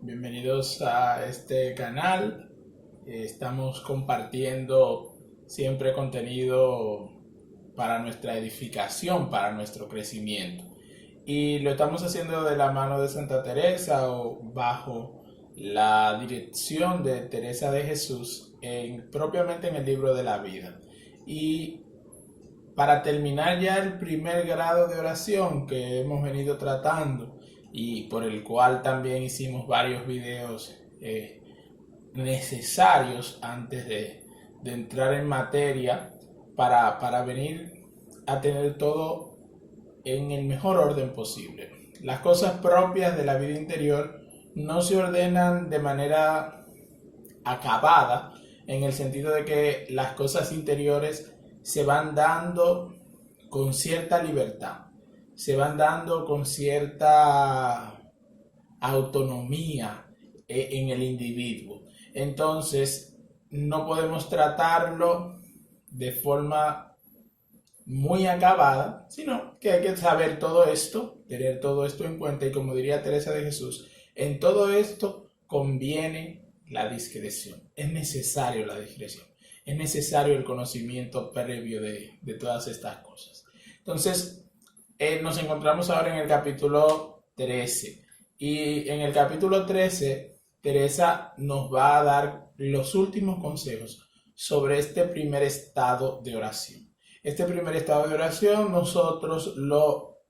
Bienvenidos a este canal. Estamos compartiendo siempre contenido para nuestra edificación, para nuestro crecimiento. Y lo estamos haciendo de la mano de Santa Teresa o bajo la dirección de Teresa de Jesús, propiamente en el libro de la vida. Y para terminar ya el primer grado de oración que hemos venido tratando y por el cual también hicimos varios videos necesarios antes de entrar en materia para venir a tener todo en el mejor orden posible. Las cosas propias de la vida interior no se ordenan de manera acabada, en el sentido de que las cosas interiores se van dando con cierta libertad, se van dando con cierta autonomía en el individuo. Entonces, no podemos tratarlo de forma muy acabada, sino que hay que saber todo esto, tener todo esto en cuenta, y como diría Teresa de Jesús, en todo esto conviene la discreción. Es necesario la discreción. Es necesario el conocimiento previo de todas estas cosas. Entonces, nos encontramos ahora en el capítulo 13. Y en el capítulo 13, Teresa nos va a dar los últimos consejos sobre este primer estado de oración. Este primer estado de oración nosotros lo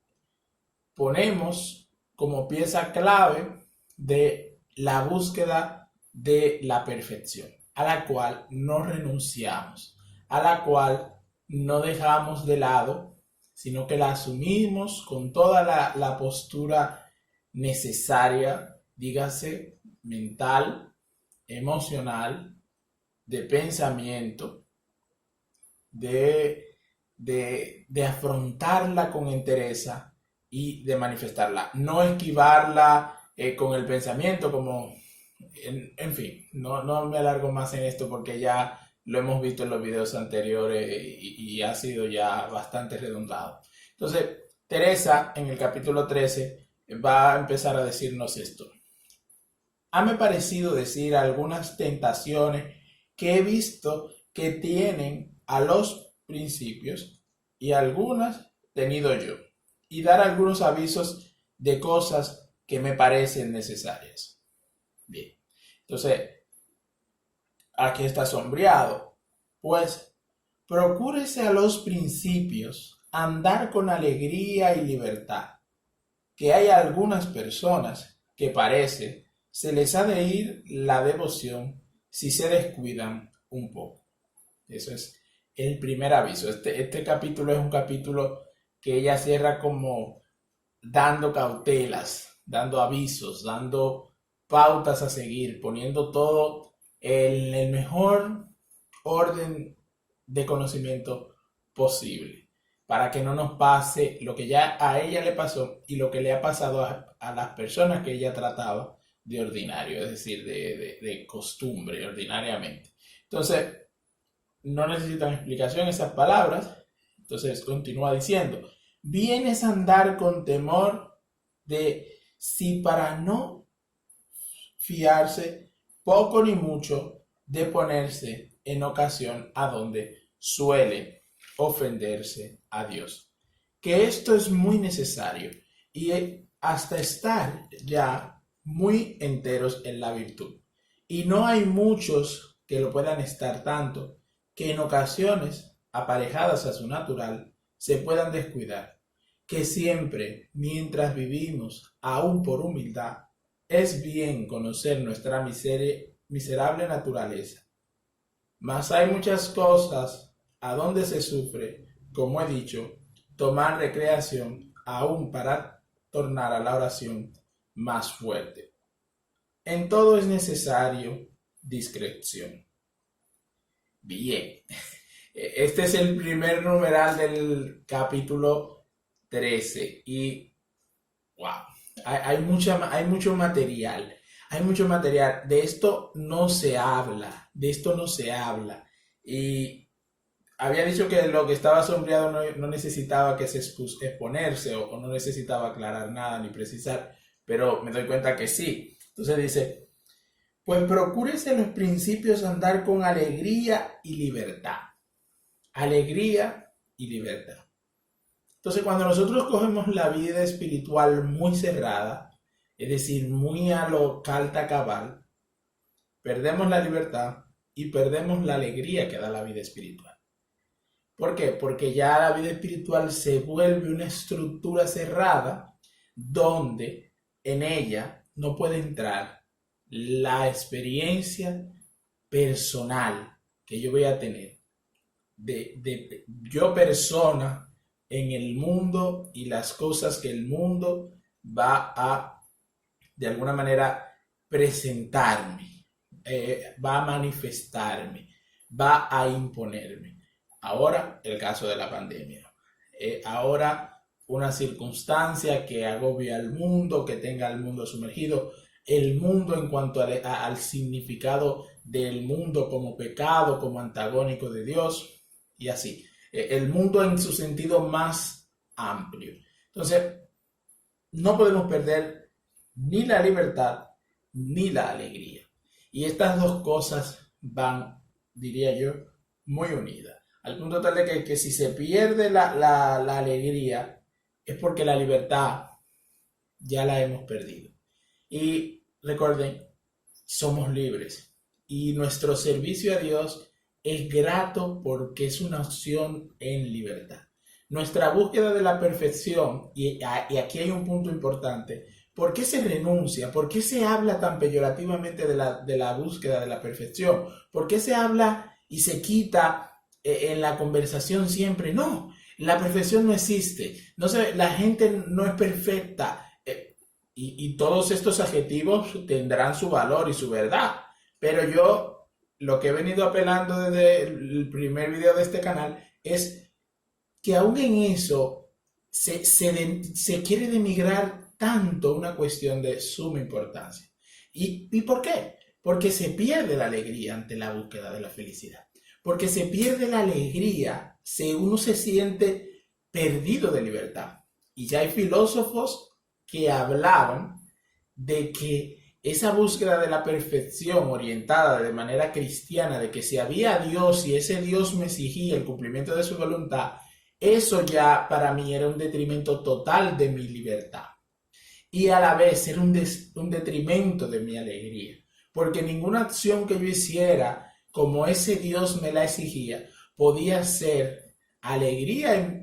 ponemos como pieza clave de la búsqueda de la perfección, a la cual no renunciamos, a la cual no dejamos de lado, sino que la asumimos con toda la postura necesaria, dígase, mental, emocional, de pensamiento, de afrontarla con entereza y de manifestarla. No esquivarla con el pensamiento, como, en fin, no me alargo más en esto porque ya lo hemos visto en los videos anteriores y ha sido ya bastante redundado. Entonces, Teresa en el capítulo 13 va a empezar a decirnos esto. Hame parecido decir algunas tentaciones que he visto que tienen a los principios y algunas tenido yo, y dar algunos avisos de cosas que me parecen necesarias. Bien, entonces, aquí está sombreado. Pues, procúrese a los principios andar con alegría y libertad, que hay algunas personas que parece se les ha de ir la devoción si se descuidan un poco. Eso es el primer aviso. Este capítulo es un capítulo que ella cierra como dando cautelas, dando avisos, dando pautas a seguir, poniendo todo en el mejor orden de conocimiento posible, para que no nos pase lo que ya a ella le pasó y lo que le ha pasado a las personas que ella trataba de ordinario, es decir, de costumbre, ordinariamente. Entonces, no necesitan explicación esas palabras. Entonces, continúa diciendo, vienes a andar con temor de si para no fiarse poco ni mucho de ponerse en ocasión a donde suele ofenderse a Dios. Que esto es muy necesario y hasta estar ya muy enteros en la virtud. Y no hay muchos que lo puedan estar tanto que en ocasiones, aparejadas a su natural, se puedan descuidar. Que siempre, mientras vivimos, aún por humildad, es bien conocer nuestra miserable naturaleza. Mas hay muchas cosas a donde se sufre, como he dicho, tomar recreación aún para tornar a la oración más fuerte. En todo es necesario discreción. Bien, este es el primer numeral del capítulo 13 y wow, hay mucho material. Hay mucho material. De esto no se habla. Y había dicho que lo que estaba sombreado no necesitaba que se exponerse o no necesitaba aclarar nada ni precisar, pero me doy cuenta que sí. Entonces dice, pues procúrese en los principios andar con alegría y libertad. Alegría y libertad. Entonces, cuando nosotros cogemos la vida espiritual muy cerrada, es decir, muy a lo carta cabal, perdemos la libertad y perdemos la alegría que da la vida espiritual. ¿Por qué? Porque ya la vida espiritual se vuelve una estructura cerrada donde en ella no puede entrar la experiencia personal que yo voy a tener de yo persona en el mundo y las cosas que el mundo va a de alguna manera presentarme, va a manifestarme, va a imponerme. Ahora el caso de la pandemia, ahora una circunstancia que agobia al mundo, que tenga al mundo sumergido, el mundo en cuanto al significado del mundo como pecado, como antagónico de Dios y así. El mundo en su sentido más amplio. Entonces, no podemos perder ni la libertad ni la alegría. Y estas dos cosas van, diría yo, muy unidas. Al punto tal de que si se pierde la alegría es porque la libertad ya la hemos perdido. Y recuerden, somos libres. Y nuestro servicio a Dios es grato porque es una opción en libertad. Nuestra búsqueda de la perfección, y aquí hay un punto importante, ¿por qué se renuncia? ¿Por qué se habla tan peyorativamente de la búsqueda de la perfección? ¿Por qué se habla y se quita en la conversación siempre? No, la perfección no existe. No se, la gente no es perfecta. Y todos estos adjetivos tendrán su valor y su verdad. Pero yo lo que he venido apelando desde el primer video de este canal es que aún en eso se quiere denigrar tanto una cuestión de suma importancia. ¿Y por qué? Porque se pierde la alegría ante la búsqueda de la felicidad. Porque se pierde la alegría si uno se siente perdido de libertad. Y ya hay filósofos que hablaban de que esa búsqueda de la perfección orientada de manera cristiana, de que si había Dios y ese Dios me exigía el cumplimiento de su voluntad, eso ya para mí era un detrimento total de mi libertad. Y a la vez era un detrimento de mi alegría. Porque ninguna acción que yo hiciera como ese Dios me la exigía podía ser alegría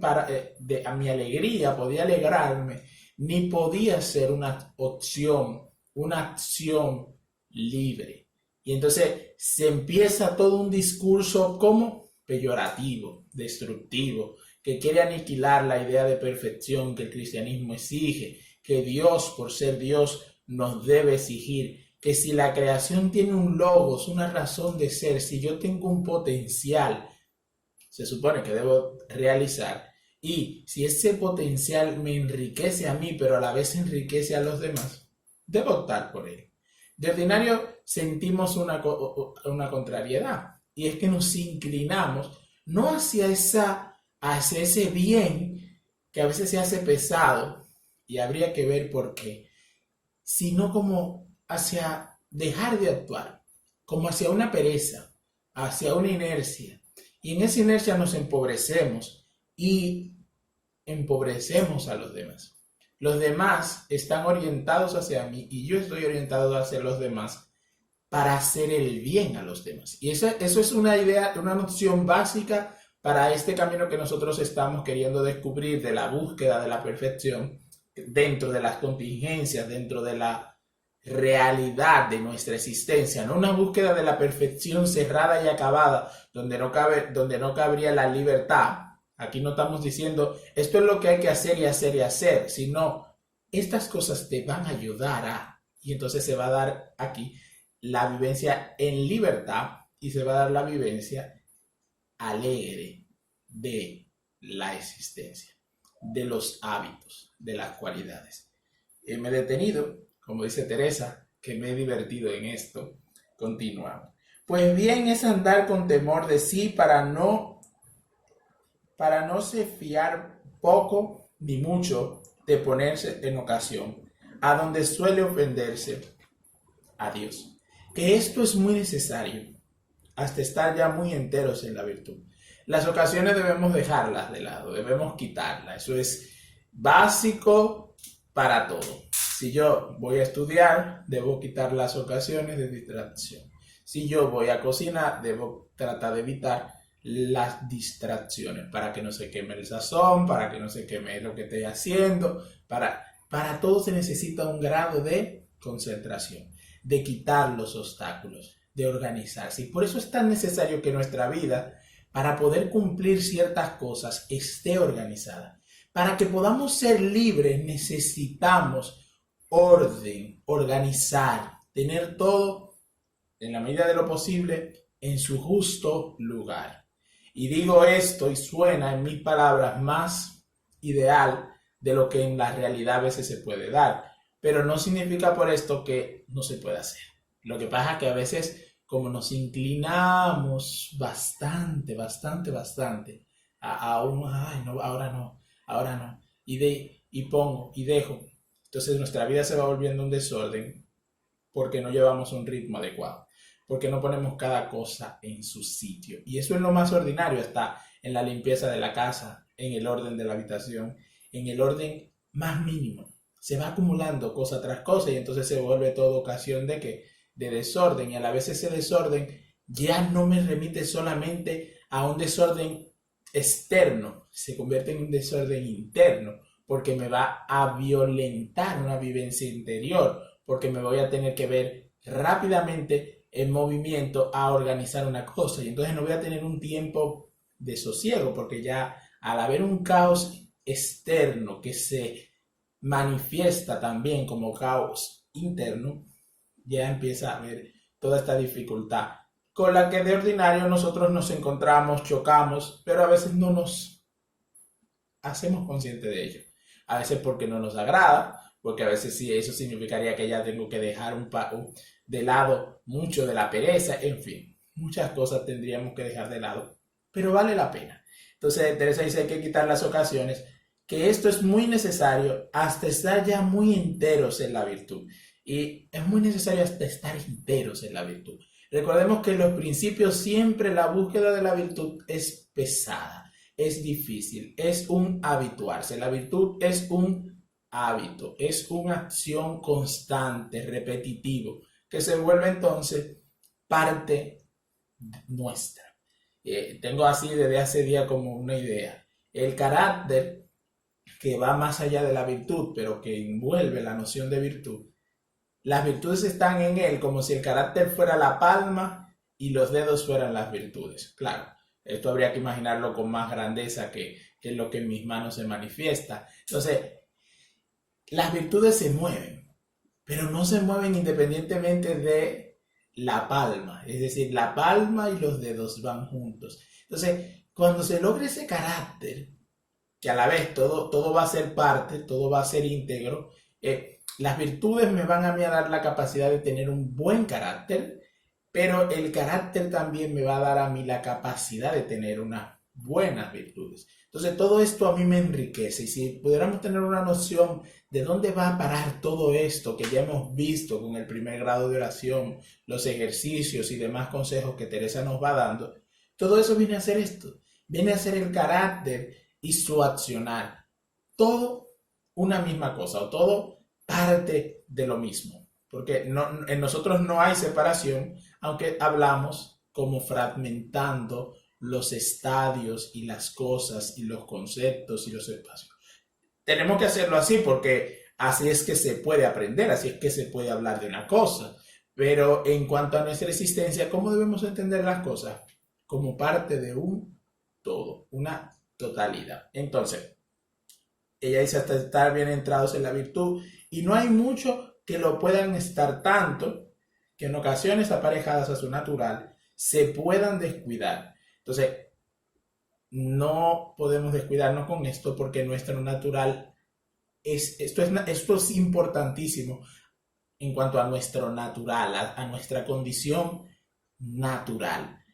a mi alegría, podía alegrarme, ni podía ser una opción, una acción libre. Y entonces se empieza todo un discurso como peyorativo, destructivo, que quiere aniquilar la idea de perfección que el cristianismo exige, que Dios, por ser Dios, nos debe exigir, que si la creación tiene un logos, una razón de ser, si yo tengo un potencial, se supone que debo realizar, y si ese potencial me enriquece a mí, pero a la vez enriquece a los demás, debo optar por él. De ordinario sentimos una contrariedad, y es que nos inclinamos no hacia ese bien que a veces se hace pesado, y habría que ver por qué, sino como hacia dejar de actuar, como hacia una pereza, hacia una inercia. Y en esa inercia nos empobrecemos y empobrecemos a los demás. Los demás están orientados hacia mí y yo estoy orientado hacia los demás para hacer el bien a los demás. Y eso es una idea, una noción básica para este camino que nosotros estamos queriendo descubrir de la búsqueda de la perfección dentro de las contingencias, dentro de la realidad de nuestra existencia, no una búsqueda de la perfección cerrada y acabada, donde no cabría la libertad. Aquí no estamos diciendo esto es lo que hay que hacer y hacer y hacer, sino estas cosas te van a ayudar a, y entonces se va a dar aquí la vivencia en libertad y se va a dar la vivencia alegre de la existencia, de los hábitos, de las cualidades. Me he detenido, como dice Teresa, que me he divertido en esto. Continuamos. Pues bien es andar con temor de sí para no se fiar poco ni mucho de ponerse en ocasión, a donde suele ofenderse a Dios. Que esto es muy necesario hasta estar ya muy enteros en la virtud. Las ocasiones debemos dejarlas de lado, debemos quitarlas. Eso es básico para todo. Si yo voy a estudiar, debo quitar las ocasiones de distracción. Si yo voy a cocinar, debo tratar de evitar las distracciones para que no se queme el sazón, para que no se queme lo que estoy haciendo. Para todo se necesita un grado de concentración, de quitar los obstáculos, de organizarse. Y por eso es tan necesario que nuestra vida, para poder cumplir ciertas cosas, esté organizada. Para que podamos ser libres necesitamos orden, organizar, tener todo en la medida de lo posible en su justo lugar. Y digo esto y suena en mis palabras más ideal de lo que en la realidad a veces se puede dar, pero no significa por esto que no se pueda hacer. Lo que pasa es que a veces, como nos inclinamos bastante a un, ay, no, ahora no, y pongo, y dejo, entonces nuestra vida se va volviendo un desorden porque no llevamos un ritmo adecuado, porque no ponemos cada cosa en su sitio. Y eso es lo más ordinario, está en la limpieza de la casa, en el orden de la habitación, en el orden más mínimo. Se va acumulando cosa tras cosa y entonces se vuelve todo ocasión de que de desorden, y a la vez ese desorden ya no me remite solamente a un desorden externo, se convierte en un desorden interno, porque me va a violentar una vivencia interior, porque me voy a tener que ver rápidamente en movimiento a organizar una cosa, y entonces no voy a tener un tiempo de sosiego, porque ya al haber un caos externo que se manifiesta también como caos interno, ya empieza a haber toda esta dificultad con la que de ordinario nosotros nos encontramos, chocamos, pero a veces no nos hacemos conscientes de ello. A veces porque no nos agrada, porque a veces sí, eso significaría que ya tengo que dejar de lado mucho de la pereza, en fin, muchas cosas tendríamos que dejar de lado, pero vale la pena. Entonces Teresa dice, hay que quitar las ocasiones, que esto es muy necesario hasta estar ya muy enteros en la virtud. Y es muy necesario hasta estar enteros en la virtud. Recordemos que en los principios siempre la búsqueda de la virtud es pesada, es difícil, es un habituarse. La virtud es un hábito, es una acción constante, repetitivo, que se vuelve entonces parte nuestra. Tengo así desde hace días como una idea. El carácter que va más allá de la virtud, pero que envuelve la noción de virtud. Las virtudes están en él como si el carácter fuera la palma y los dedos fueran las virtudes. Claro, esto habría que imaginarlo con más grandeza que lo que en mis manos se manifiesta. Entonces, las virtudes se mueven, pero no se mueven independientemente de la palma. Es decir, la palma y los dedos van juntos. Entonces, cuando se logra ese carácter, que a la vez todo va a ser parte, todo va a ser íntegro, las virtudes me van a mí a dar la capacidad de tener un buen carácter, pero el carácter también me va a dar a mí la capacidad de tener unas buenas virtudes. Entonces todo esto a mí me enriquece, y si pudiéramos tener una noción de dónde va a parar todo esto que ya hemos visto con el primer grado de oración, los ejercicios y demás consejos que Teresa nos va dando, todo eso viene a ser esto, viene a ser el carácter y su accionar. Todo una misma cosa, o todo parte de lo mismo, porque en nosotros no hay separación, aunque hablamos como fragmentando los estadios y las cosas y los conceptos y los espacios. Tenemos que hacerlo así porque así es que se puede aprender, así es que se puede hablar de una cosa, pero en cuanto a nuestra existencia, ¿cómo debemos entender las cosas? Como parte de un todo, una totalidad. Entonces, ella dice hasta estar bien entrados en la virtud, y no hay mucho que lo puedan estar tanto que en ocasiones aparejadas a su natural se puedan descuidar. Entonces, no podemos descuidarnos con esto porque nuestro natural esto es importantísimo en cuanto a nuestro natural, a nuestra condición natural.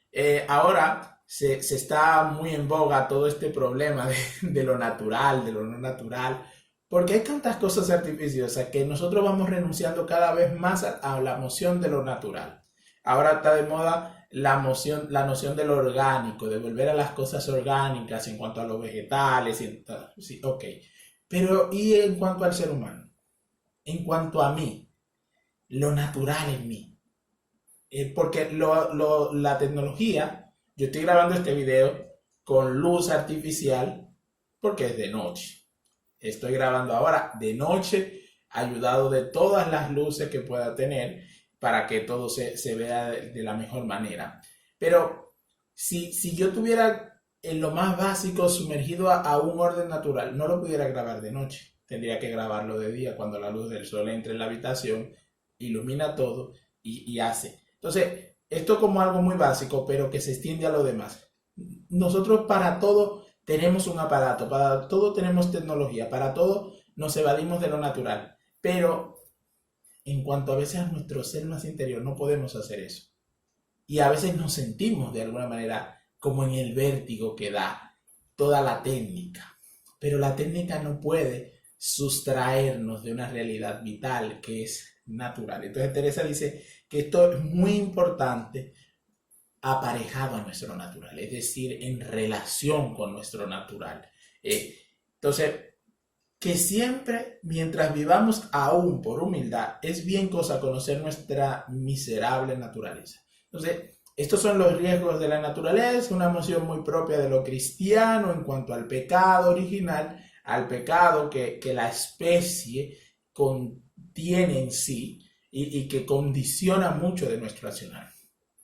Ahora se está muy en boga todo este problema de lo natural, de lo no natural, Porque hay tantas cosas artificiosas que nosotros vamos renunciando cada vez más a la noción de lo natural. Ahora está de moda la noción de lo orgánico, de volver a las cosas orgánicas en cuanto a los vegetales. Sí, ok. Pero, ¿y en cuanto al ser humano? En cuanto a mí, lo natural en mí. Porque la tecnología, yo estoy grabando este video con luz artificial porque es de noche. Estoy grabando ahora de noche, ayudado de todas las luces que pueda tener para que todo se vea de la mejor manera. Pero si yo tuviera en lo más básico sumergido a un orden natural, no lo pudiera grabar de noche. Tendría que grabarlo de día cuando la luz del sol entre en la habitación, ilumina todo y hace. Entonces, esto como algo muy básico, pero que se extiende a lo demás. Nosotros para todo tenemos un aparato, para todo tenemos tecnología, para todo nos evadimos de lo natural. Pero en cuanto a veces a nuestro ser más interior no podemos hacer eso. Y a veces nos sentimos de alguna manera como en el vértigo que da toda la técnica. Pero la técnica no puede sustraernos de una realidad vital que es natural. Entonces Teresa dice que esto es muy importante aparejado a nuestro natural, es decir, en relación con nuestro natural. Entonces, que siempre, mientras vivamos aún por humildad, es bien cosa conocer nuestra miserable naturaleza. Entonces, estos son los riesgos de la naturaleza, una emoción muy propia de lo cristiano en cuanto al pecado original, al pecado que la especie contiene en sí y que condiciona mucho de nuestro accionar.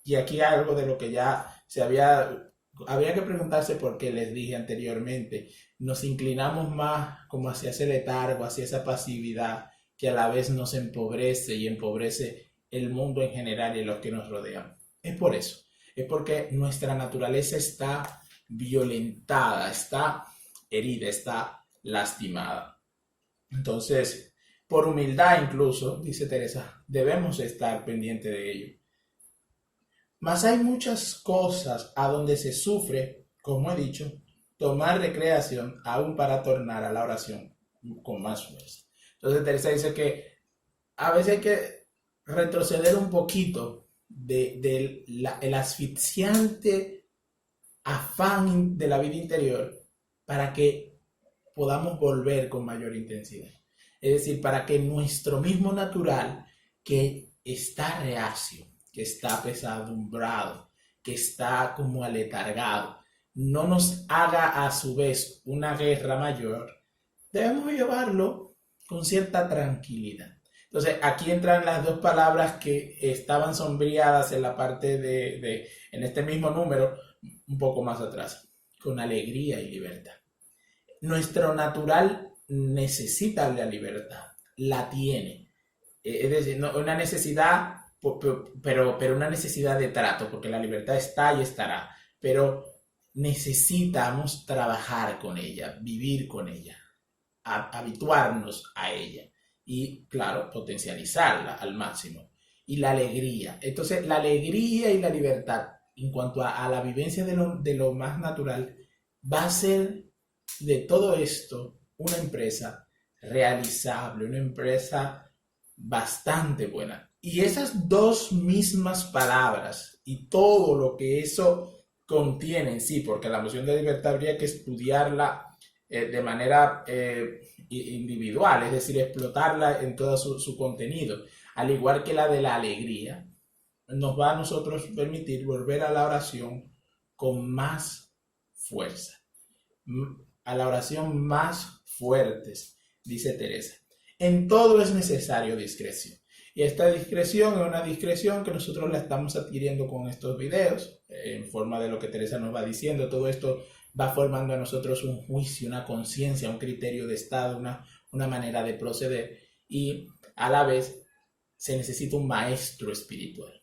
Y aquí hay algo de lo que ya había que preguntarse por qué les dije anteriormente, nos inclinamos más como hacia ese letargo, hacia esa pasividad que a la vez nos empobrece y empobrece el mundo en general y los que nos rodean. Es por eso, es porque nuestra naturaleza está violentada, está herida, está lastimada. Entonces, por humildad incluso, dice Teresa, debemos estar pendientes de ello. Mas hay muchas cosas a donde se sufre, como he dicho, tomar recreación aún para tornar a la oración con más fuerza. Entonces Teresa dice que a veces hay que retroceder un poquito el asfixiante afán de la vida interior para que podamos volver con mayor intensidad. Es decir, para que nuestro mismo natural, que está reacio, que está apesadumbrado, que está como aletargado, no nos haga a su vez una guerra mayor, debemos llevarlo con cierta tranquilidad. Entonces, aquí entran las dos palabras que estaban sombreadas en la parte en este mismo número, un poco más atrás, con alegría y libertad. Nuestro natural necesita la libertad, la tiene. Es decir, no, una necesidad, pero una necesidad de trato, porque la libertad está y estará, pero necesitamos trabajar con ella, vivir con ella, habituarnos a ella y, claro, potencializarla al máximo. Y la alegría. Entonces, la alegría y la libertad en cuanto a la vivencia de lo más natural va a ser de todo esto una empresa realizable, una empresa bastante buena. Y esas dos mismas palabras y todo lo que eso contiene en sí, porque la noción de libertad habría que estudiarla de manera individual, es decir, explotarla en todo su contenido, al igual que la de la alegría, nos va a nosotros permitir volver a la oración con más fuerza, a la oración más fuertes, dice Teresa. En todo es necesario discreción. Y esta discreción es una discreción que nosotros la estamos adquiriendo con estos videos, en forma de lo que Teresa nos va diciendo. Todo esto va formando a nosotros un juicio, una conciencia, un criterio de estado, una manera de proceder. Y a la vez se necesita un maestro espiritual,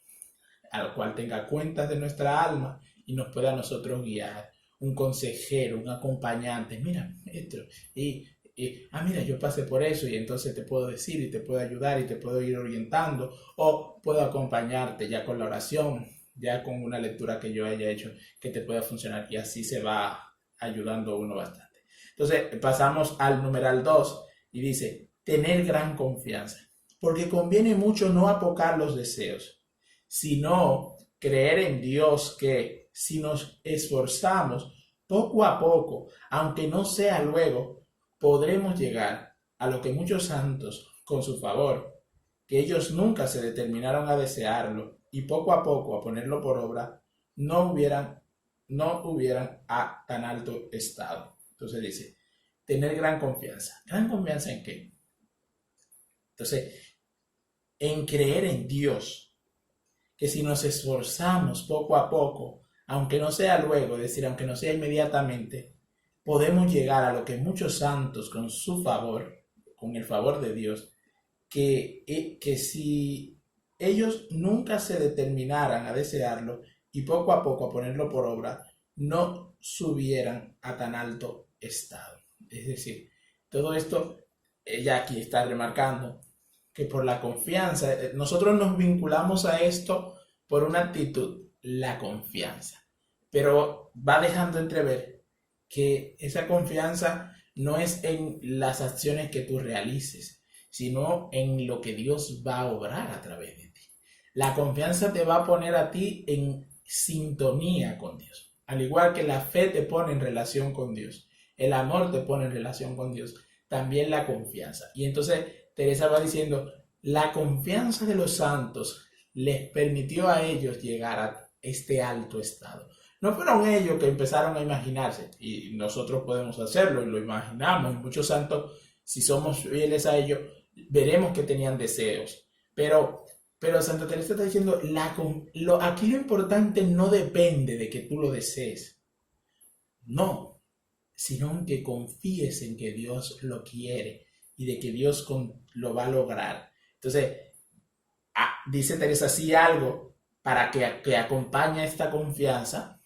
al cual tenga cuentas de nuestra alma y nos pueda a nosotros guiar. Un consejero, un acompañante. Mira, esto. Mira, yo pasé por eso y entonces te puedo decir y te puedo ayudar y te puedo ir orientando, o puedo acompañarte ya con la oración, ya con una lectura que yo haya hecho que te pueda funcionar, y así se va ayudando uno bastante. Entonces pasamos al numeral 2 Y dice, tener gran confianza, porque conviene mucho no apocar los deseos, sino creer en Dios que si nos esforzamos poco a poco, aunque no sea luego, podremos llegar a lo que muchos santos, con su favor, que ellos nunca se determinaron a desearlo y poco a poco a ponerlo por obra, no hubieran a tan alto estado. Entonces dice, tener gran confianza. ¿Gran confianza en qué? Entonces, en creer en Dios, que si nos esforzamos poco a poco, aunque no sea luego, es decir, aunque no sea inmediatamente, podemos llegar a lo que muchos santos con su favor, con el favor de Dios, que si ellos nunca se determinaran a desearlo y poco a poco a ponerlo por obra, no subieran a tan alto estado. Es decir, todo esto, ella aquí está remarcando que por la confianza, nosotros nos vinculamos a esto por una actitud, la confianza, pero va dejando entrever que esa confianza no es en las acciones que tú realices, sino en lo que Dios va a obrar a través de ti. La confianza te va a poner a ti en sintonía con Dios, al igual que la fe te pone en relación con Dios, el amor te pone en relación con Dios, también la confianza. Y entonces Teresa va diciendo, la confianza de los santos les permitió a ellos llegar a este alto estado. No fueron ellos que empezaron a imaginarse, y nosotros podemos hacerlo, y lo imaginamos, y muchos santos, si somos fieles a ellos, veremos que tenían deseos. Pero Santa Teresa está diciendo, aquí lo importante no depende de que tú lo desees, no, sino que confíes en que Dios lo quiere y de que Dios lo va a lograr. Entonces, dice Teresa, sí algo para que acompañe esta confianza,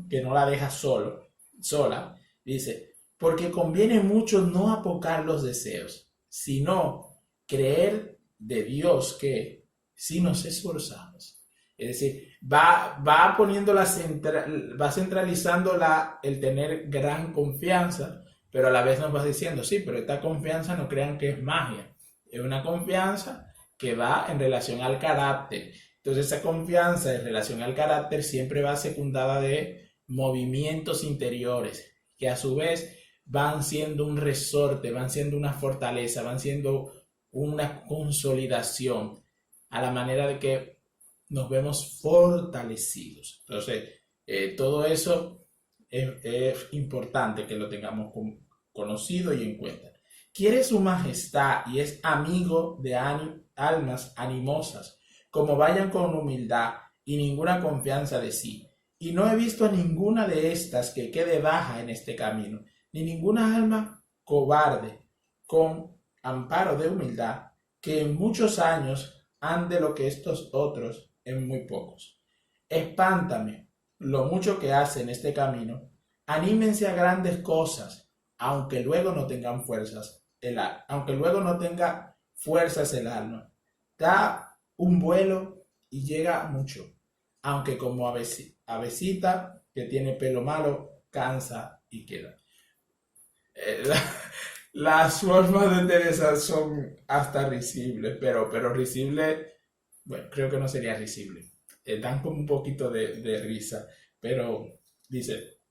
que no la deja sola, dice, porque conviene mucho no apocar los deseos, sino creer de Dios que si nos esforzamos, es decir, va poniendo va centralizando el tener gran confianza, pero a la vez nos va diciendo, sí, pero esta confianza no crean que es magia, es una confianza que va en relación al carácter. Entonces esa confianza en relación al carácter siempre va secundada de movimientos interiores, que a su vez van siendo un resorte, van siendo una fortaleza, van siendo una consolidación, a la manera de que nos vemos fortalecidos. Entonces, todo eso es importante que lo tengamos conocido y en cuenta. Quiere su majestad y es amigo de almas animosas, como vayan con humildad y ninguna confianza de sí. Y no he visto a ninguna de estas que quede baja en este camino, ni ninguna alma cobarde, con amparo de humildad, que en muchos años ande lo que estos otros en muy pocos. Espántame lo mucho que hacen este camino, anímense a grandes cosas, aunque luego no tengan fuerzas, aunque luego no tenga fuerzas el alma. Da un vuelo y llega mucho, aunque como avecita que tiene pelo malo, cansa y queda. Las formas de Teresa son hasta risibles, pero risible, bueno, creo que no sería risible. Dan como un poquito de risa, pero dice,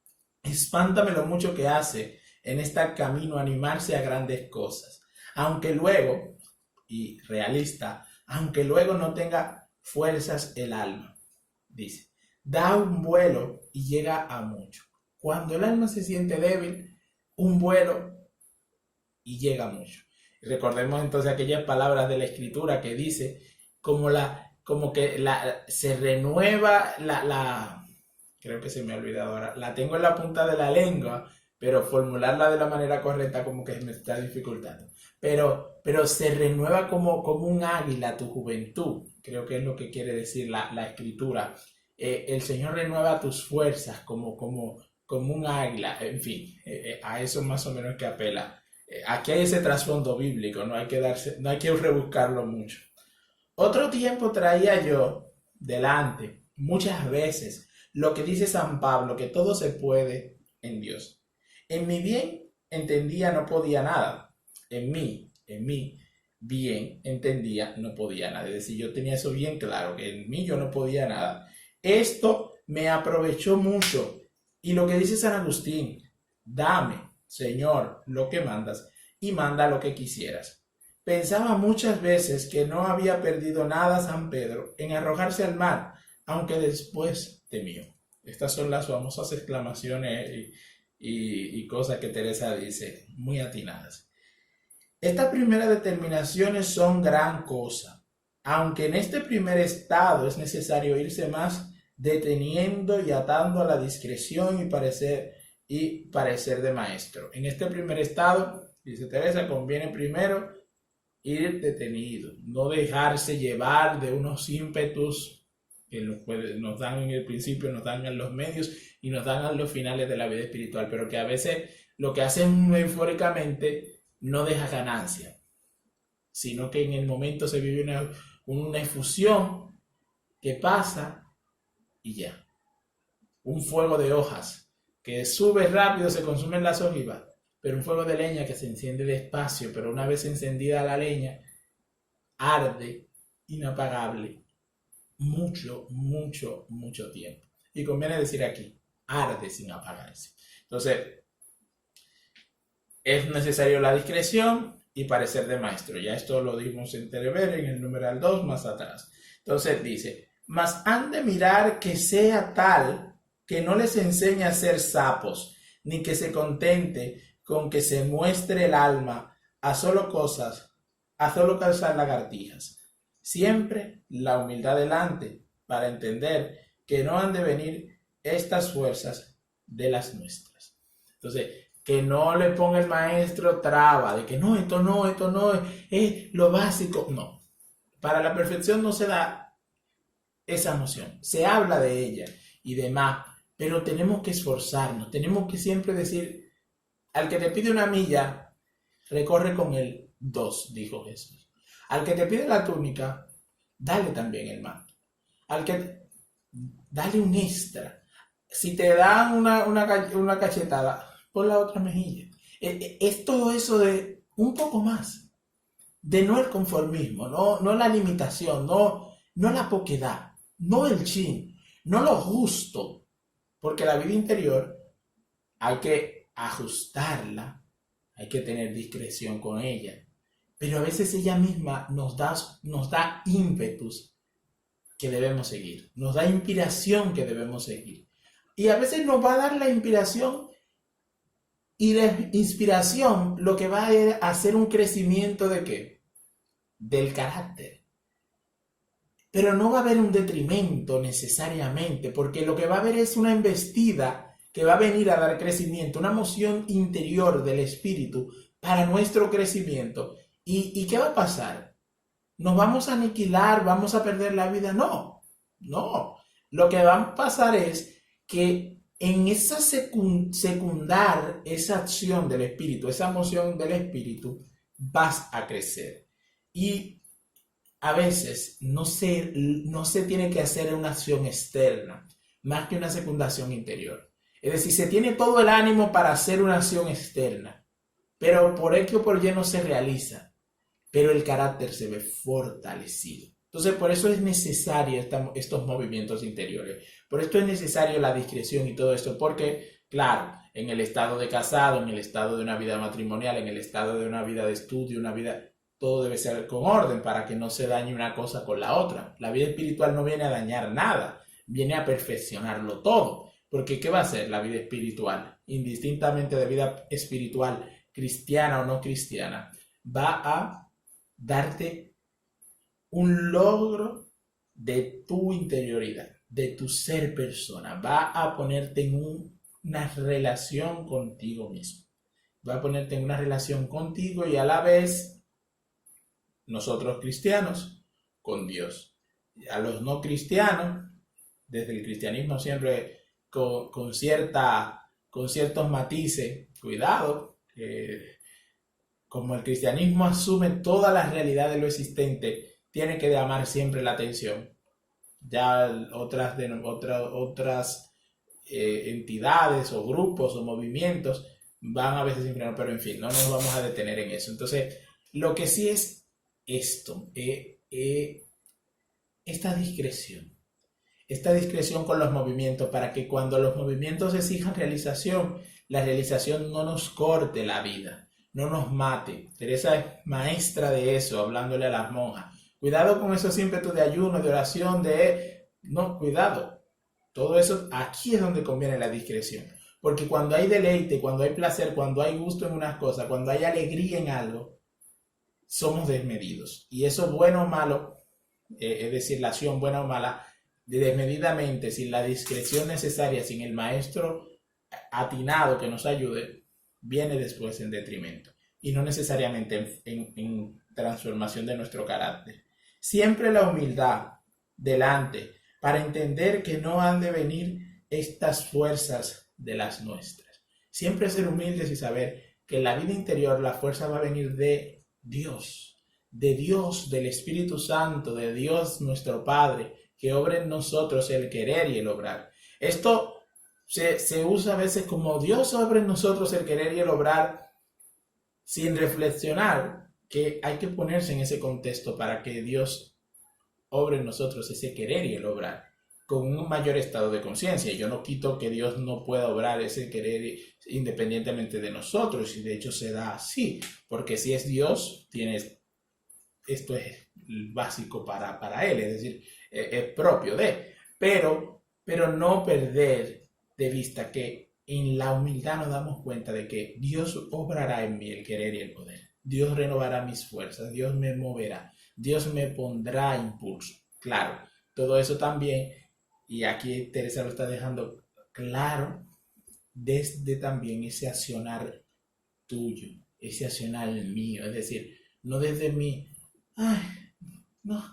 espántame lo mucho que hace en este camino animarse a grandes cosas, aunque luego, y realista, aunque luego no tenga fuerzas el alma. Dice, da un vuelo y llega a mucho. Cuando el alma se siente débil, un vuelo y llega mucho. Recordemos entonces aquellas palabras de la Escritura que dice, se renueva creo que se me ha olvidado ahora, la tengo en la punta de la lengua, pero formularla de la manera correcta como que me está dificultando. Pero se renueva como un águila tu juventud, creo que es lo que quiere decir la Escritura. El Señor renueva tus fuerzas como un águila, en fin, a eso más o menos que apela. Aquí hay ese trasfondo bíblico, no hay que rebuscarlo mucho. Otro tiempo traía yo delante, muchas veces, lo que dice San Pablo, que todo se puede en Dios. En mi bien entendía no podía nada, en mí, en mí, bien entendía, no podía nada. Es decir, yo tenía eso bien claro, que en mí yo no podía nada. Esto me aprovechó mucho. Y lo que dice San Agustín, dame, Señor, lo que mandas y manda lo que quisieras. Pensaba muchas veces que no había perdido nada San Pedro en arrojarse al mar, aunque después temió. Estas son las famosas exclamaciones y cosas que Teresa dice, muy atinadas. Estas primeras determinaciones son gran cosa, aunque en este primer estado es necesario irse más deteniendo y atando a la discreción y parecer de maestro. En este primer estado, dice Teresa, conviene primero ir detenido, no dejarse llevar de unos ímpetus que nos dan en el principio, nos dan en los medios y nos dan en los finales de la vida espiritual, pero que a veces lo que hacen eufóricamente no deja ganancia, sino que en el momento se vive una efusión que pasa y ya. Un fuego de hojas que sube rápido, se consumen las ojivas, pero un fuego de leña que se enciende despacio, pero una vez encendida la leña, arde inapagable mucho, mucho, mucho tiempo. Y conviene decir aquí, arde sin apagarse. Entonces, es necesario la discreción y parecer de maestro. Ya esto lo dimos en Tereber, en el numeral 2 más atrás. Entonces dice, mas han de mirar que sea tal que no les enseñe a ser sapos, ni que se contente con que se muestre el alma a solo cosas, a solo calzar lagartijas. Siempre la humildad delante, para entender que no han de venir estas fuerzas de las nuestras. Entonces, que no le ponga el maestro traba, de que no, esto no, es lo básico. No, para la perfección no se da esa noción, se habla de ella y demás, pero tenemos que esforzarnos, tenemos que siempre decir, al que te pide una milla, recorre con él 2, dijo Jesús. Al que te pide la túnica, dale también el manto. Dale un extra. Si te dan una cachetada, pon la otra mejilla. Es todo eso de un poco más. De no el conformismo, no la limitación, no la poquedad, no el chin, no lo justo. Porque la vida interior hay que ajustarla, hay que tener discreción con ella. Pero a veces ella misma nos da ímpetus que debemos seguir, nos da inspiración que debemos seguir. Y a veces nos va a dar la inspiración y la inspiración lo que va a hacer un crecimiento ¿de qué? Del carácter. Pero no va a haber un detrimento necesariamente, porque lo que va a haber es una embestida que va a venir a dar crecimiento, una moción interior del espíritu para nuestro crecimiento. ¿Y qué va a pasar? ¿Nos vamos a aniquilar? ¿Vamos a perder la vida? No. Lo que va a pasar es que en esa secundar esa acción del espíritu, esa moción del espíritu, vas a crecer. Y a veces no se tiene que hacer una acción externa, más que una secundación interior. Es decir, se tiene todo el ánimo para hacer una acción externa, pero por X o por Y no se realiza. Pero el carácter se ve fortalecido. Entonces, por eso es necesario estos movimientos interiores. Por esto es necesario la discreción y todo esto, porque, claro, en el estado de casado, en el estado de una vida matrimonial, en el estado de una vida de estudio, todo debe ser con orden para que no se dañe una cosa con la otra. La vida espiritual no viene a dañar nada, viene a perfeccionarlo todo. Porque, ¿qué va a hacer la vida espiritual? Indistintamente de vida espiritual, cristiana o no cristiana, va a darte un logro de tu interioridad, de tu ser persona. Va a ponerte en una relación contigo mismo. Va a ponerte en una relación contigo y a la vez nosotros cristianos con Dios. A los no cristianos, desde el cristianismo siempre con ciertos matices, cuidado, como el cristianismo asume toda la realidad de lo existente, tiene que llamar siempre la atención. Ya otras entidades o grupos o movimientos van a veces inferior, pero en fin, no nos vamos a detener en eso. Entonces, Lo que sí es esto, esta discreción. Esta discreción con los movimientos para que cuando los movimientos exijan realización, la realización no nos corte la vida, no nos mate. Teresa es maestra de eso, hablándole a las monjas. Cuidado con esos ímpetus de ayuno, de oración, de... No, cuidado. Todo eso, aquí es donde conviene la discreción. Porque cuando hay deleite, cuando hay placer, cuando hay gusto en unas cosas, cuando hay alegría en algo, somos desmedidos. Y eso bueno o malo, es decir, la acción buena o mala, desmedidamente, sin la discreción necesaria, sin el maestro atinado que nos ayude, viene después en detrimento y no necesariamente en transformación de nuestro carácter. Siempre la humildad delante para entender que no han de venir estas fuerzas de las nuestras. Siempre ser humildes y saber que en la vida interior la fuerza va a venir de Dios, del Espíritu Santo, de Dios nuestro Padre, que obra en nosotros el querer y el obrar. Esto se usa a veces como Dios obra en nosotros el querer y el obrar, sin reflexionar que hay que ponerse en ese contexto para que Dios obre en nosotros ese querer y el obrar con un mayor estado de conciencia. Yo no quito que Dios no pueda obrar ese querer independientemente de nosotros, y de hecho se da así, porque si es Dios, esto es básico para Él, es decir, es propio de, pero no perder de vista que en la humildad nos damos cuenta de que Dios obrará en mí el querer y el poder. Dios renovará mis fuerzas, Dios me moverá, Dios me pondrá impulso. Claro, todo eso también, y aquí Teresa lo está dejando claro, desde también ese accionar tuyo, ese accionar mío, es decir, no desde mí, ay, no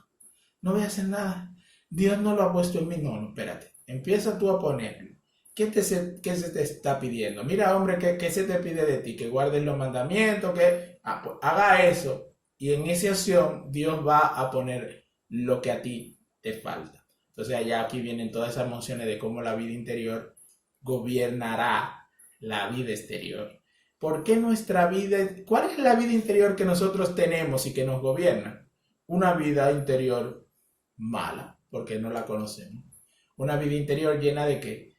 voy a hacer nada, Dios no lo ha puesto en mí, no, espérate, empieza tú a ponerlo. ¿Qué se te está pidiendo? Mira, hombre, ¿qué se te pide de ti? Que guardes los mandamientos, que pues, haga eso. Y en esa acción Dios va a poner lo que a ti te falta. Entonces allá aquí vienen todas esas emociones de cómo la vida interior gobernará la vida exterior. ¿Por qué nuestra vida? ¿Cuál es la vida interior que nosotros tenemos y que nos gobierna? Una vida interior mala, porque no la conocemos. Una vida interior llena de ¿qué?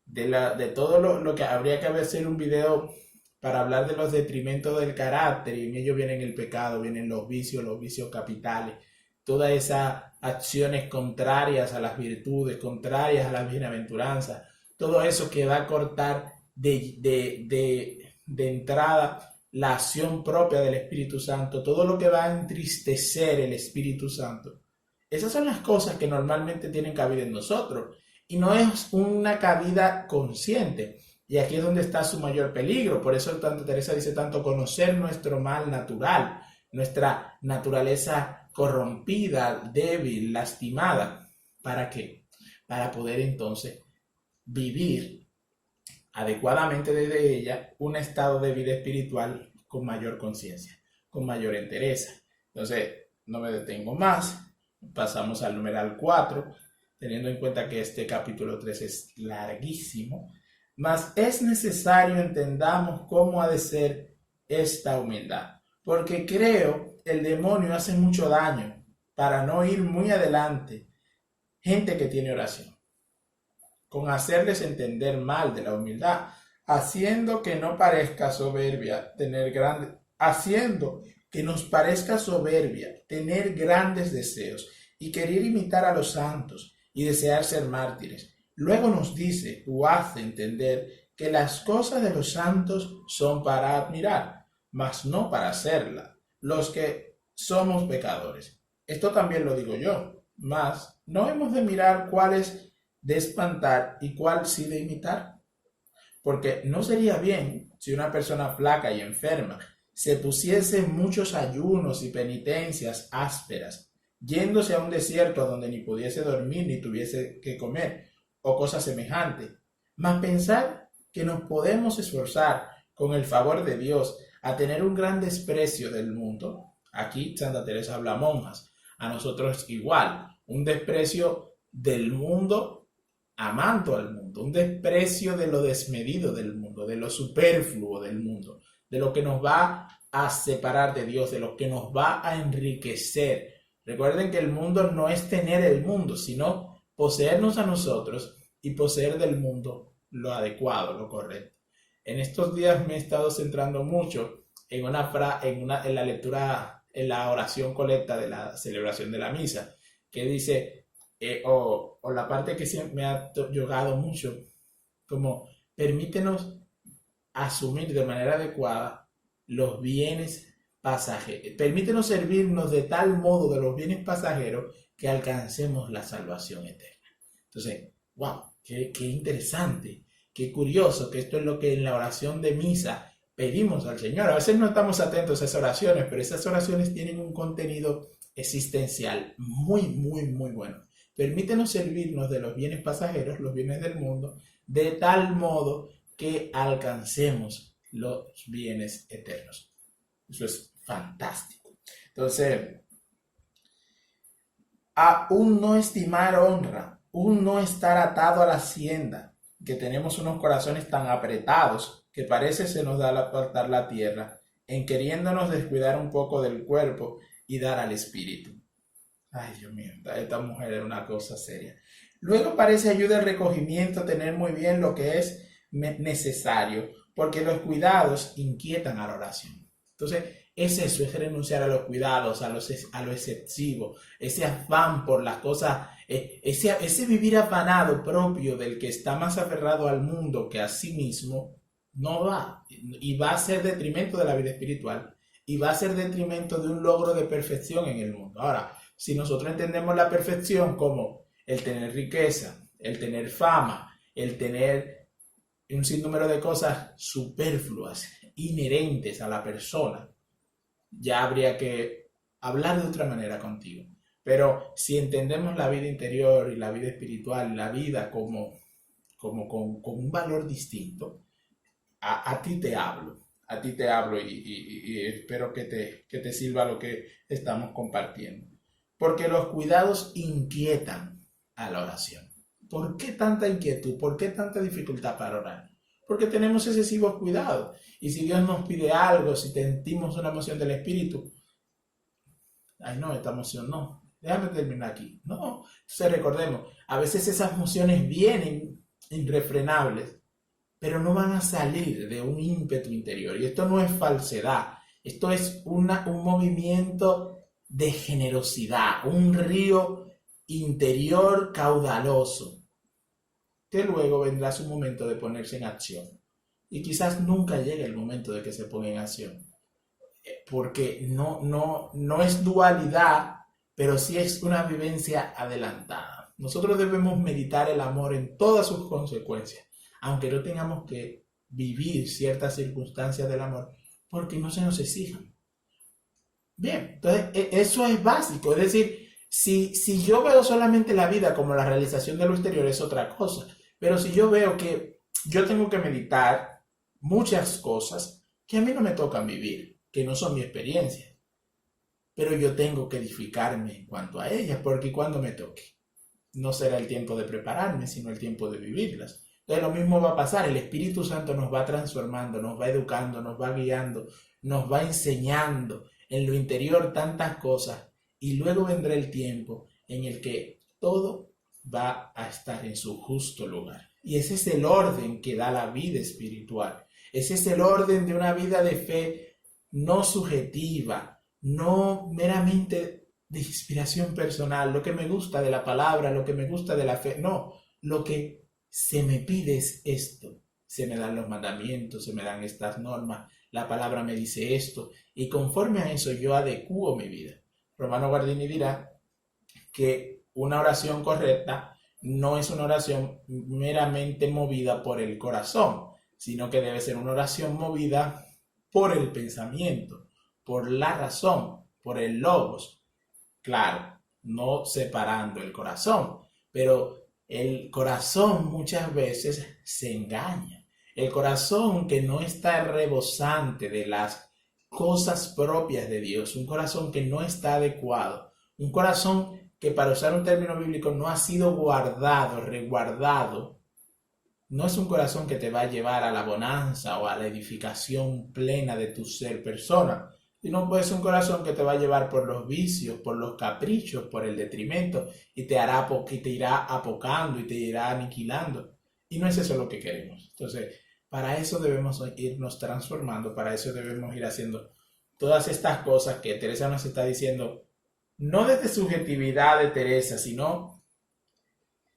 De todo lo que habría que hacer un video para hablar de los detrimentos del carácter, y en ello vienen el pecado, vienen los vicios capitales, todas esas acciones contrarias a las virtudes, contrarias a las bienaventuranzas, todo eso que va a cortar de entrada la acción propia del Espíritu Santo, todo lo que va a entristecer el Espíritu Santo. Esas son las cosas que normalmente tienen cabida en nosotros. Y no es una cabida consciente. Y aquí es donde está su mayor peligro. Por eso tanto Teresa dice tanto conocer nuestro mal natural, nuestra naturaleza corrompida, débil, lastimada. ¿Para qué? Para poder entonces vivir adecuadamente desde ella un estado de vida espiritual con mayor conciencia, con mayor entereza. Entonces, no me detengo más. Pasamos al numeral 4. Teniendo en cuenta que este capítulo 3 es larguísimo, mas es necesario entendamos cómo ha de ser esta humildad, porque creo el demonio hace mucho daño para no ir muy adelante. Gente que tiene oración, con hacerles entender mal de la humildad, haciendo que no parezca soberbia haciendo que nos parezca soberbia tener grandes deseos y querer imitar a los santos y desear ser mártires. Luego nos dice o hace entender que las cosas de los santos son para admirar, mas no para hacerlas, los que somos pecadores. Esto también lo digo yo, mas no hemos de mirar cuál es de espantar y cuál sí de imitar. Porque no sería bien si una persona flaca y enferma se pusiese muchos ayunos y penitencias ásperas, yéndose a un desierto donde ni pudiese dormir ni tuviese que comer, o cosa semejante. Mas pensar que nos podemos esforzar con el favor de Dios a tener un gran desprecio del mundo. Aquí Santa Teresa habla a monjas, a nosotros igual, un desprecio del mundo amando al mundo, un desprecio de lo desmedido del mundo, de lo superfluo del mundo, de lo que nos va a separar de Dios, de lo que nos va a enriquecer. Recuerden que el mundo no es tener el mundo, sino poseernos a nosotros y poseer del mundo lo adecuado, lo correcto. En estos días me he estado centrando mucho en la lectura, en la oración colecta de la celebración de la misa, que dice, o la parte que siempre me ha llegado mucho, como permítenos asumir de manera adecuada los bienes pasajeros. Permítenos servirnos de tal modo de los bienes pasajeros que alcancemos la salvación eterna. Entonces, wow, qué interesante, qué curioso que esto es lo que en la oración de misa pedimos al Señor. A veces no estamos atentos a esas oraciones, pero esas oraciones tienen un contenido existencial muy, muy, muy bueno. Permítenos servirnos de los bienes pasajeros, los bienes del mundo, de tal modo que alcancemos los bienes eternos. Eso es fantástico. Entonces, aún no estimar honra, un no estar atado a la hacienda, que tenemos unos corazones tan apretados que parece se nos da a faltar la tierra, en queriéndonos descuidar un poco del cuerpo y dar al espíritu. Ay, Dios mío, esta mujer es una cosa seria. Luego parece ayuda el recogimiento, tener muy bien lo que es necesario, porque los cuidados inquietan a la oración. Entonces, es eso, es renunciar a los cuidados, a lo excesivo, ese afán por las cosas, ese vivir afanado propio del que está más aferrado al mundo que a sí mismo, no va, y va a ser detrimento de la vida espiritual, y va a ser detrimento de un logro de perfección en el mundo. Ahora, si nosotros entendemos la perfección como el tener riqueza, el tener fama, el tener un sinnúmero de cosas superfluas, inherentes a la persona, ya habría que hablar de otra manera contigo. Pero si entendemos la vida interior y la vida espiritual, la vida como con un valor distinto, a ti te hablo y espero que te sirva lo que estamos compartiendo. Porque los cuidados inquietan a la oración. ¿Por qué tanta inquietud? ¿Por qué tanta dificultad para orar? Porque tenemos excesivos cuidados. Y si Dios nos pide algo, si sentimos una emoción del Espíritu, ay no, esta emoción no, déjame terminar aquí. No, entonces recordemos, a veces esas emociones vienen irrefrenables, pero no van a salir de un ímpetu interior. Y esto no es falsedad, esto es un movimiento de generosidad, un río interior caudaloso, que luego vendrá su momento de ponerse en acción. Y quizás nunca llegue el momento de que se ponga en acción, porque no es dualidad, pero sí es una vivencia adelantada. Nosotros debemos meditar el amor en todas sus consecuencias, aunque no tengamos que vivir ciertas circunstancias del amor, porque no se nos exijan. Bien, entonces eso es básico, es decir, si yo veo solamente la vida como la realización de lo exterior es otra cosa, pero si yo veo que yo tengo que meditar muchas cosas que a mí no me tocan vivir, que no son mi experiencia, pero yo tengo que edificarme en cuanto a ellas, porque cuando me toque, no será el tiempo de prepararme, sino el tiempo de vivirlas. Entonces lo mismo va a pasar, el Espíritu Santo nos va transformando, nos va educando, nos va guiando, nos va enseñando en lo interior tantas cosas, y luego vendrá el tiempo en el que todo va a estar en su justo lugar. Y ese es el orden que da la vida espiritual. Ese es el orden de una vida de fe no subjetiva, no meramente de inspiración personal, lo que me gusta de la palabra, lo que me gusta de la fe. No, lo que se me pide es esto. Se me dan los mandamientos, se me dan estas normas, la palabra me dice esto, y conforme a eso yo adecuo mi vida. Romano Guardini dirá que una oración correcta no es una oración meramente movida por el corazón, sino que debe ser una oración movida por el pensamiento, por la razón, por el logos. Claro, no separando el corazón, pero el corazón muchas veces se engaña. El corazón que no está rebosante de las cosas propias de Dios, un corazón que no está adecuado, un corazón que, para usar un término bíblico, no ha sido guardado, resguardado, no es un corazón que te va a llevar a la bonanza o a la edificación plena de tu ser persona, sino pues un corazón que te va a llevar por los vicios, por los caprichos, por el detrimento y te irá apocando y te irá aniquilando. Y no es eso lo que queremos. Entonces, para eso debemos irnos transformando, para eso debemos ir haciendo todas estas cosas que Teresa nos está diciendo, no desde subjetividad de Teresa, sino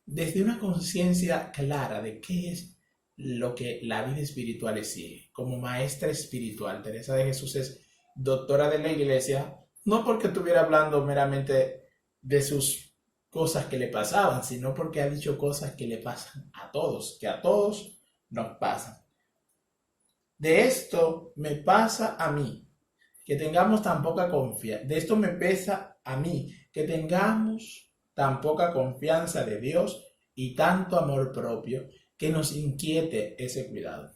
desde una conciencia clara de qué es lo que la vida espiritual exige. Como maestra espiritual, Teresa de Jesús es doctora de la Iglesia, no porque estuviera hablando meramente de sus cosas que le pasaban, sino porque ha dicho cosas que le pasan a todos, que a todos nos pasan. De esto me pasa a mí, que tengamos tan poca confianza. De esto me pesa a mí, que tengamos tan poca confianza de Dios y tanto amor propio, que nos inquiete ese cuidado.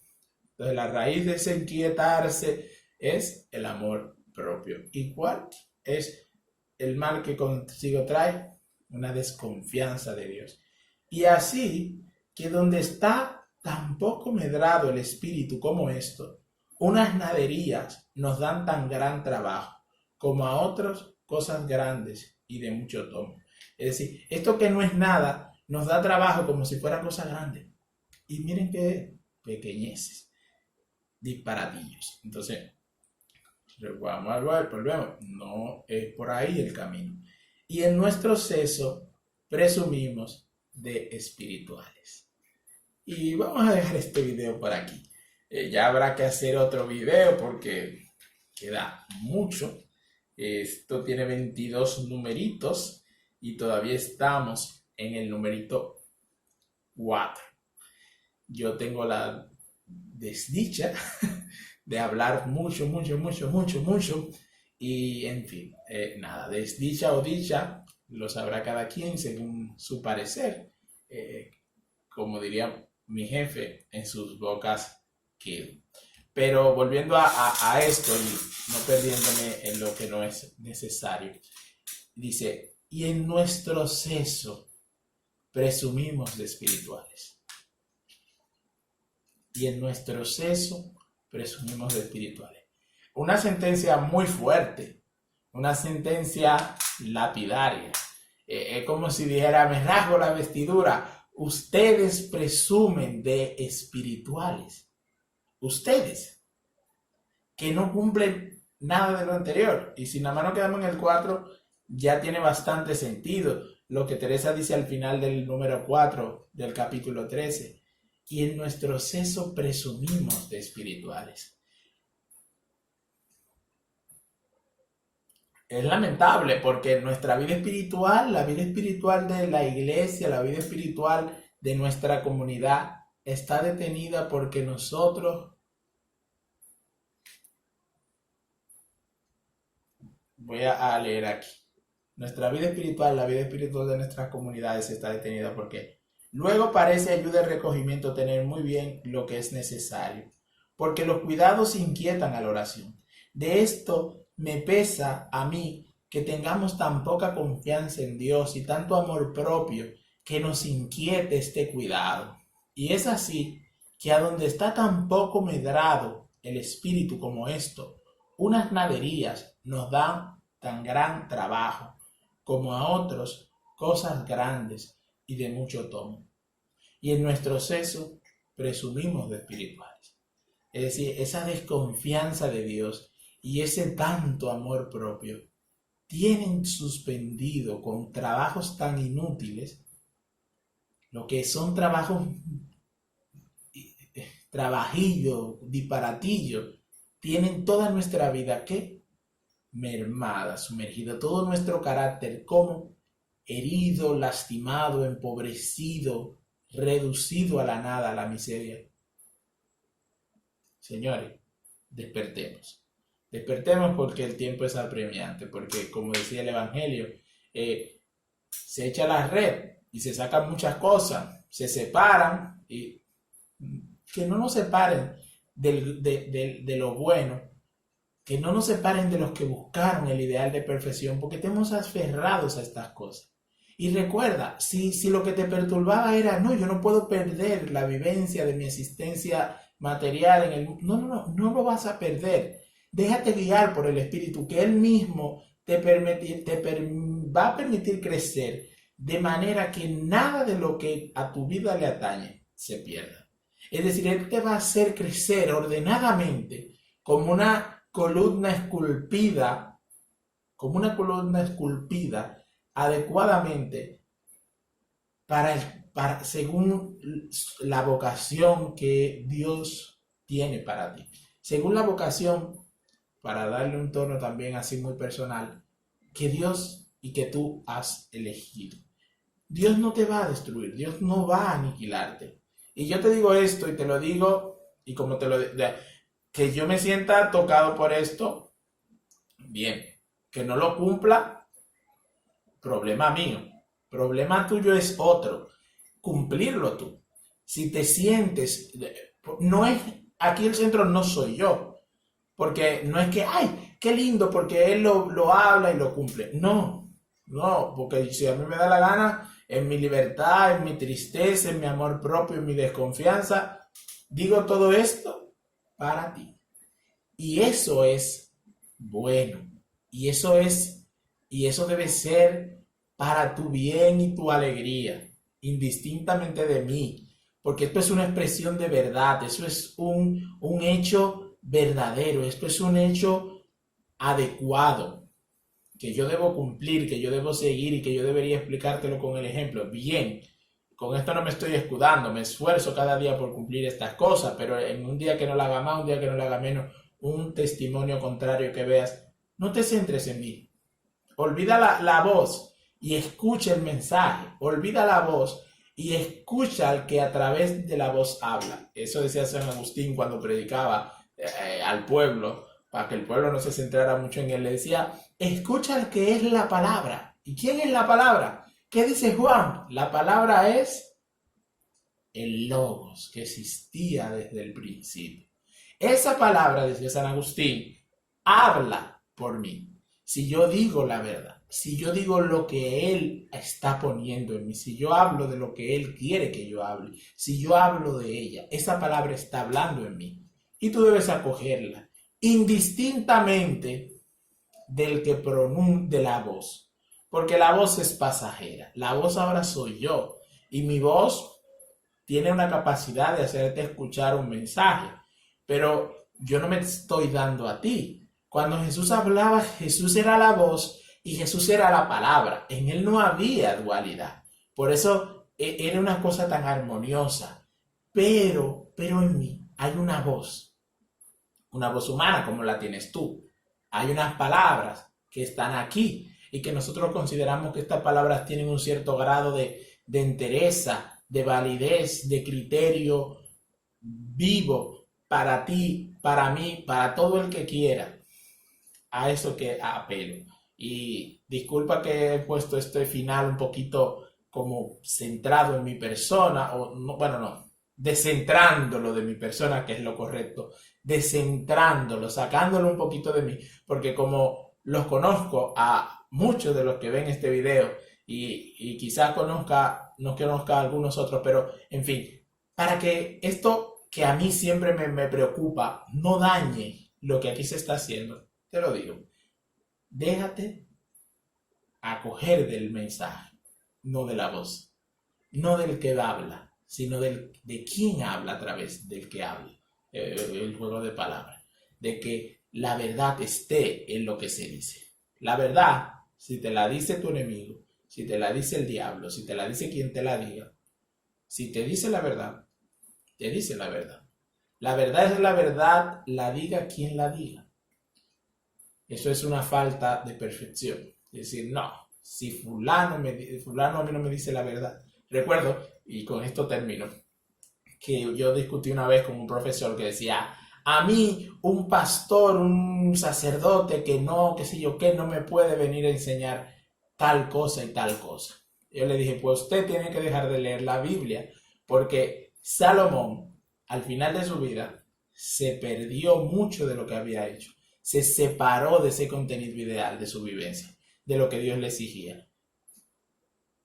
Entonces la raíz de ese inquietarse es el amor propio. ¿Y cuál es el mal que consigo trae? Una desconfianza de Dios. Y así que donde está tan poco medrado el espíritu como esto, unas naderías nos dan tan gran trabajo, como a otros cosas grandes y de mucho tomo. Es decir, esto que no es nada, nos da trabajo como si fuera cosa grande. Y miren qué pequeñeces, disparatillos. Entonces, volvemos, no es por ahí el camino. Y en nuestro seso presumimos de espirituales. Y vamos a dejar este video por aquí. Ya habrá que hacer otro video porque queda mucho. Esto tiene 22 numeritos y todavía estamos en el numerito 4. Yo tengo la desdicha de hablar mucho. Y en fin, nada, desdicha o dicha lo sabrá cada quien según su parecer. Como diría mi jefe, en sus bocas quedo. Pero volviendo a esto y no perdiéndome en lo que no es necesario, dice, y en nuestro seso presumimos de espirituales. Y en nuestro seso presumimos de espirituales. Una sentencia muy fuerte, una sentencia lapidaria. Es como si dijera, me rasgo la vestidura. Ustedes presumen de espirituales. Ustedes, que no cumplen nada de lo anterior. Y si nada más nos quedamos en el 4, ya tiene bastante sentido lo que Teresa dice al final del número 4 del capítulo 13. Y en nuestro seso presumimos de espirituales. Es lamentable porque nuestra vida espiritual, la vida espiritual de la iglesia, la vida espiritual de nuestra comunidad está detenida porque nosotros, voy a leer aquí, nuestra vida espiritual, la vida espiritual de nuestras comunidades está detenida porque luego parece ayuda y recogimiento tener muy bien lo que es necesario, porque los cuidados inquietan a la oración. De esto me pesa a mí que tengamos tan poca confianza en Dios y tanto amor propio que nos inquiete este cuidado. Y es así que a donde está tan poco medrado el espíritu como esto, unas naderías nos dan tan gran trabajo, como a otros cosas grandes y de mucho tomo. Y en nuestro seso presumimos de espirituales. Es decir, esa desconfianza de Dios y ese tanto amor propio tienen suspendido con trabajos tan inútiles, lo que son trabajillos, disparatillos, tienen toda nuestra vida ¿qué? Mermada, sumergida, todo nuestro carácter como herido, lastimado, empobrecido, reducido a la nada, a la miseria. Señores, despertemos. Despertemos porque el tiempo es apremiante, porque como decía el Evangelio, se echa la red y se sacan muchas cosas, se separan y que no nos separen de lo bueno, que no nos separen de los que buscaron el ideal de perfección, porque estamos aferrados a estas cosas. Y recuerda, si lo que te perturbaba era, no, yo no puedo perder la vivencia de mi existencia material en el mundo. No, no, no, no lo vas a perder. Déjate guiar por el Espíritu, que Él mismo va a permitir crecer de manera que nada de lo que a tu vida le atañe se pierda. Es decir, Él te va a hacer crecer ordenadamente como una columna esculpida adecuadamente según la vocación que Dios tiene para ti. Según la vocación, para darle un tono también así muy personal, que Dios y que tú has elegido. Dios no te va a destruir, Dios no va a aniquilarte. Y yo te digo esto y te lo digo, y como que yo me sienta tocado por esto, bien, que no lo cumpla, problema mío. Problema tuyo es otro, cumplirlo tú. Si te sientes, no es, aquí el centro no soy yo, porque no es que, ay, qué lindo, porque él lo habla y lo cumple. No, no, porque si a mí me da la gana, en mi libertad, en mi tristeza, en mi amor propio, en mi desconfianza, digo todo esto para ti. Y eso es bueno. Y eso debe ser para tu bien y tu alegría, indistintamente de mí. Porque esto es una expresión de verdad, eso es un hecho verdadero, esto es un hecho adecuado, que yo debo cumplir, que yo debo seguir y que yo debería explicártelo con el ejemplo. Bien, con esto no me estoy escudando, me esfuerzo cada día por cumplir estas cosas, pero en un día que no la haga más, un día que no la haga menos, un testimonio contrario que veas, no te centres en mí. Olvida la voz y escucha el mensaje. Olvida la voz y escucha al que a través de la voz habla. Eso decía San Agustín cuando predicaba al pueblo, para que el pueblo no se centrara mucho en él. Le decía, escucha al que es la palabra. ¿Y quién es la palabra? ¿Qué dice Juan? La palabra es el Logos, que existía desde el principio. Esa palabra, decía San Agustín, habla por mí. Si yo digo la verdad, si yo digo lo que Él está poniendo en mí, si yo hablo de lo que Él quiere que yo hable, si yo hablo de ella, esa palabra está hablando en mí. Y tú debes acogerla, indistintamente del que pronuncie la voz. Porque la voz es pasajera. La voz ahora soy yo. Y mi voz tiene una capacidad de hacerte escuchar un mensaje. Pero yo no me estoy dando a ti. Cuando Jesús hablaba, Jesús era la voz y Jesús era la palabra. En Él no había dualidad. Por eso era una cosa tan armoniosa. Pero en mí hay una voz humana como la tienes tú. Hay unas palabras que están aquí y que nosotros consideramos que estas palabras tienen un cierto grado de entereza, de validez, de criterio vivo para ti, para mí, para todo el que quiera. A eso que apelo. Y disculpa que he puesto este final un poquito como centrado en mi persona, o no, bueno, no, descentrándolo de mi persona, que es lo correcto, descentrándolo, sacándolo un poquito de mí, porque como los conozco a muchos de los que ven este video y quizás no conozca a algunos otros, pero en fin, para que esto que a mí siempre me preocupa no dañe lo que aquí se está haciendo, te lo digo, déjate acoger del mensaje, no de la voz, no del que habla, sino de quién habla a través del que habla, el juego de palabras, de que la verdad esté en lo que se dice. La verdad, si te la dice tu enemigo, si te la dice el diablo, si te la dice quien te la diga, si te dice la verdad, te dice la verdad. La verdad es la verdad, la diga quien la diga. Eso es una falta de perfección. Es decir, no, si fulano a mí no me dice la verdad. Recuerdo, y con esto termino, que yo discutí una vez con un profesor que decía, a mí un pastor, un sacerdote que no, qué sé yo, que no me puede venir a enseñar tal cosa y tal cosa. Yo le dije, pues usted tiene que dejar de leer la Biblia, porque Salomón, al final de su vida, se perdió mucho de lo que había hecho. Se separó de ese contenido ideal de su vivencia, de lo que Dios le exigía.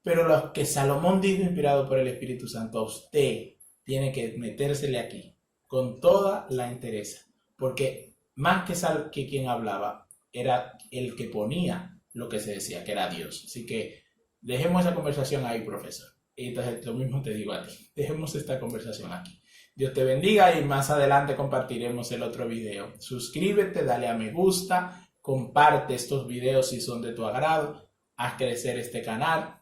Pero lo que Salomón dijo inspirado por el Espíritu Santo, a usted tiene que metérsele aquí con toda la entereza, porque más que quien hablaba, era el que ponía lo que se decía, que era Dios. Así que dejemos esa conversación ahí, profesor. Y entonces lo mismo te digo a ti, dejemos esta conversación aquí. Dios te bendiga y más adelante compartiremos el otro video. Suscríbete, dale a me gusta, comparte estos videos si son de tu agrado, haz crecer este canal,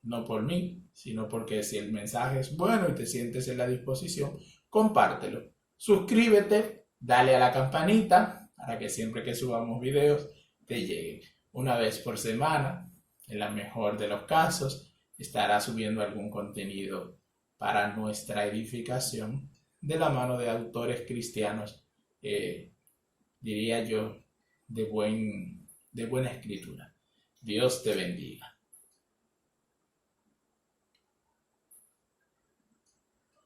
no por mí, sino porque si el mensaje es bueno y te sientes en la disposición, compártelo. Suscríbete, dale a la campanita para que siempre que subamos videos te lleguen. Una vez por semana, en la mejor de los casos, estará subiendo algún contenido para nuestra edificación de la mano de autores cristianos, diría yo, de buena escritura. Dios te bendiga.